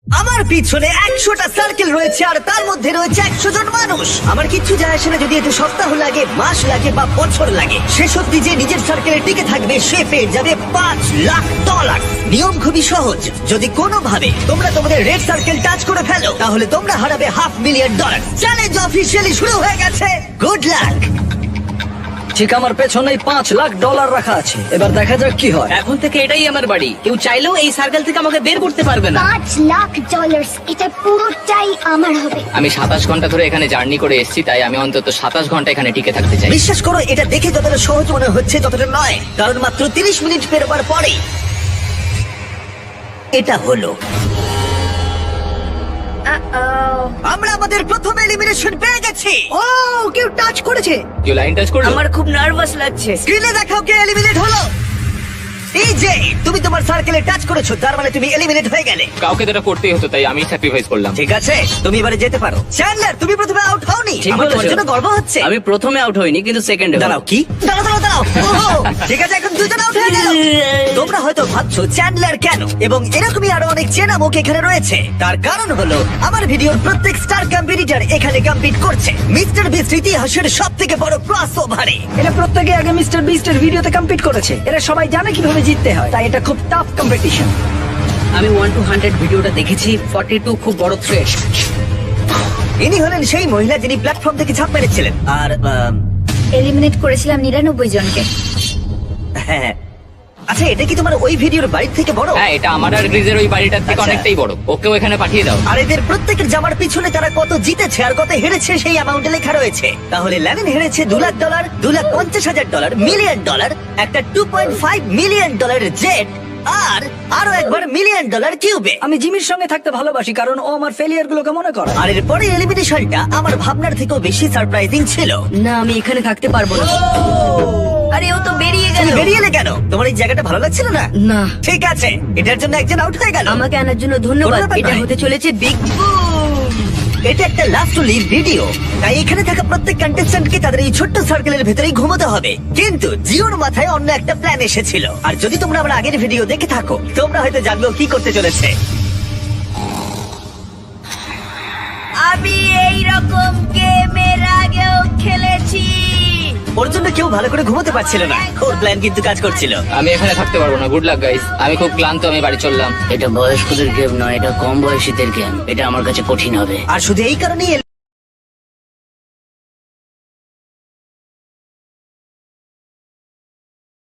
আমার পিছনে 100টা সার্কেল রয়েছে আর তার মধ্যে রয়েছে 100 জন মানুষ। আমার কিচ্ছু যায় আসে না যদি এতে সপ্তাহ লাগে, মাস লাগে বা বছর লাগে। সে সত্যি যে নিজের সার্কেলে টিকে থাকবে সে পেয়ে যাবে $5,00,000। নিয়ম খুবই সহজ, যদি কোনোভাবে তোমরা তোমাদের রেড সার্কেল টাচ করে ফেলো তাহলে তোমরা হারাবে $500,000। চ্যালেঞ্জ অফিসিয়ালি শুরু হয়ে গেছে। Good luck. ঠিক আমার পেছনেই $5,00,000 রাখা আছে, এবার দেখা যাক কি হয়। এখন থেকে এটাই আমার বাড়ি, কেউ চাইলেও এই সার্কেল থেকে আমাকে বের করতে পারবে না। $5,00,000 এটা পুরোটাই আমার হবে। আমি 27 ঘন্টা ধরে এখানে জার্নি করে এসেছি, তাই আমি অন্তত 27 ঘন্টা এখানে টিকে থাকতে চাই। বিশ্বাস করো, এটা দেখে যতটা সহজ মনে হচ্ছে ততটা নয়, কারণ মাত্র 30 মিনিট পেরোবার পরে এটা হলো। আমরা আমাদের প্রথম এলিমিনেশন পেয়ে গেছি। ও, কেউ টাচ করেছে। কেউ লাইন টাচ করলো? আমার খুব নার্ভাস লাগছে। স্ক্রিনে দেখাও কে এলিমিনেট হলো। এই যে তুমি তোমার সার্কেলে টাচ করেছো, তার মানে তুমি এলিমিনেট হয়ে গেলে। কাউকে তো এটা করতেই হতো, তাই আমি স্যাক্রিফাইস করলাম। ঠিক আছে, তুমি এবারে যেতে পারো। চ্যান্ডলার, তুমি প্রথমে আউট হওনি। ঠিক আমার তোমার বলেছো। জন্য গর্ব হচ্ছে। আমি প্রথমে আউট হইনি, কিন্তু সেকেন্ডে। দাঁড়াও, কি? দাঁড়াও। ওহো, ঠিক আছে, এখন দুজন আউট হয়ে গেল। তোমরা হয়তো ভাবছো চ্যান্ডলার কেন, এবং এরকমই আরো অনেক চেনা মুখ এখানে রয়েছে। তার কারণ হলো আমার ভিডিওর প্রত্যেক স্টার কম্পিটিটর এখানে কম্পিট করছে মিস্টার বিস্ট ইতিহাসের সবথেকে বড় ক্রসওভারে। এরা প্রত্যেকে আগে মিস্টার বিস্টের ভিডিওতে কম্পিট করেছে। এরা সবাই জানে কিভাবে জিততে হয়, তাই এটা খুব টাফ কম্পিটিশন। আমি 1 to 100 ভিডিওটা দেখেছি। 42 খুব বড় থ্রেট। ইনি হলেন সেই মহিলা যিনি প্ল্যাটফর্ম থেকে ঝাঁপ মেরেছিলেন। আর এলিমিনেট করেছিলাম 99 জনকে। হ্যাঁ, আচ্ছা, এটা কি তোমার ওই ভিডিওর বাড়ির থেকে বড়? হ্যাঁ, এটা আমার আর গ্রিজের ওই বাড়িটার থেকে আচ্ছা। অনেকটাই বড়। ওকেও এখানে পাঠিয়ে দাও। আর এদের প্রত্যেকের জামার পিছনে তারা কত জিতেছে আর কত হেরেছে সেই অ্যামাউন্টে লেখা রয়েছে। তাহলে লেভিন হেরেছে $2,00,000, $2,50,000, $1,000,000, একটা $2.5 মিলিয়ন জেট, আর আরো একবার $1 মিলিয়ন কিউবে। আমি জিমির সঙ্গে থাকতে ভালোবাসি, কারণ ও আমার ফেলিয়ার গুলোকে মনে করে। আর এরপরে এলিমিনেশনটা আমার ভাবনার থেকেও বেশি সারপ্রাইজিং ছিল। না, আমি এখানে থাকতে পারবো না। আরে ও তো বেরিয়ে গেল। তুমি বেরিয়ে এলে কেন? তোমার এই জায়গাটা ভালো লাগছিল না? না। ঠিক আছে, এটার জন্য একজন আউট হয়ে গেল। আমাকে আনার জন্য ধন্যবাদ। কোনো ব্যাপার এটা নয়। হতে চলেছে বিগ এটা একটা লাস্ট লিভ ভিডিও, তাই এখানে থাকা প্রত্যেক কন্টেস্ট্যান্টকে তাদের এই ছোট্ট সার্কেলের ভেতরেই ঘুমোতে হবে। কিন্তু জিওর মাথায় অন্য একটা প্ল্যান এসেছিল, আর যদি তোমরা আমার আগের ভিডিও দেখে থাকো তোমরা হয়তো জানবে ও কি করতে চলেছে। আমি এই রকম গেমের আগেও খেলেছি। ওর জন্য কেউ ভালো করে ঘুমোতে পারছিল না। ওর প্ল্যান কিন্তু কাজ করছিল। আমি এখানে থাকতে পারবো না। গুড লাক গাইস, আমি খুব ক্লান্ত, আমি বাড়ি চললাম। এটা বয়স্কদের গেম নয়, এটা কম বয়সীদের গেম। এটা আমার কাছে কঠিন হবে। আর শুধু এই কারণেই